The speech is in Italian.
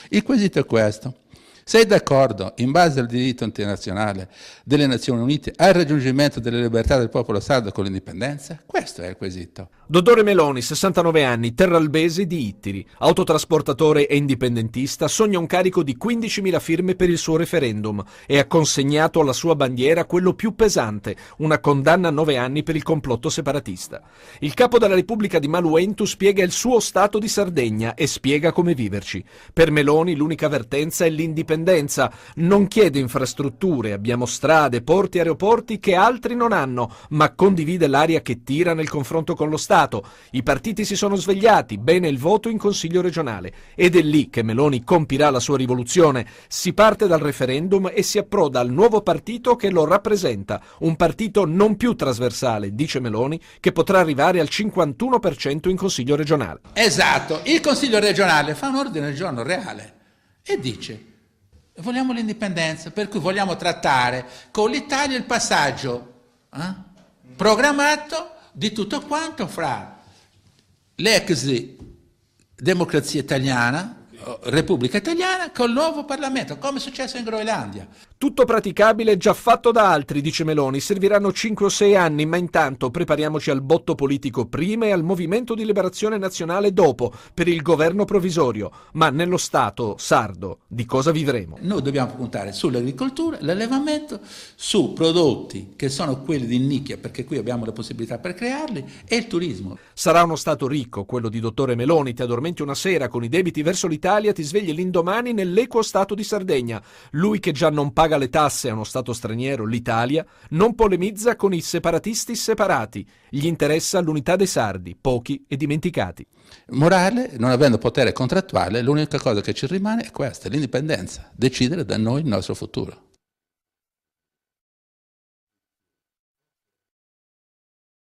Il quesito è questo. Sei d'accordo, in base al diritto internazionale delle Nazioni Unite, al raggiungimento delle libertà del popolo sardo con l'indipendenza? Questo è il quesito. Dottore Meloni, 69 anni, terralbese di Ittiri, autotrasportatore e indipendentista, sogna un carico di 15.000 firme per il suo referendum e ha consegnato alla sua bandiera quello più pesante, una condanna a 9 anni per il complotto separatista. Il capo della Repubblica di Maluentu spiega il suo stato di Sardegna e spiega come viverci. Per Meloni l'unica avvertenza è l'indipendenza. Non chiede infrastrutture, abbiamo strade, porti e aeroporti che altri non hanno, ma condivide l'aria che tira nel confronto con lo Stato. I partiti si sono svegliati, bene il voto in Consiglio regionale. Ed è lì che Meloni compirà la sua rivoluzione. Si parte dal referendum e si approda al nuovo partito che lo rappresenta. Un partito non più trasversale, dice Meloni, che potrà arrivare al 51% in Consiglio regionale. Esatto, il Consiglio regionale fa un ordine del giorno reale e dice: vogliamo l'indipendenza, per cui vogliamo trattare con l'Italia il passaggio programmato di tutto quanto fra l'ex democrazia italiana, Repubblica Italiana, col nuovo Parlamento, come è successo in Groenlandia. Tutto praticabile, già fatto da altri, dice Meloni. Serviranno 5 o 6 anni, ma intanto prepariamoci al botto politico prima e al movimento di liberazione nazionale dopo, per il governo provvisorio. Ma nello Stato sardo di cosa vivremo? Noi dobbiamo puntare sull'agricoltura, l'allevamento, su prodotti che sono quelli di nicchia, perché qui abbiamo le possibilità per crearli, e il turismo. Sarà uno Stato ricco, quello di dottore Meloni. Ti addormenti una sera con i debiti verso l'Italia, ti svegli l'indomani nell'equo Stato di Sardegna. Lui che già non paga le tasse a uno Stato straniero, l'Italia, non polemizza con i separatisti separati. Gli interessa l'unità dei sardi, pochi e dimenticati. Morale, non avendo potere contrattuale, l'unica cosa che ci rimane è questa, l'indipendenza, decidere da noi il nostro futuro.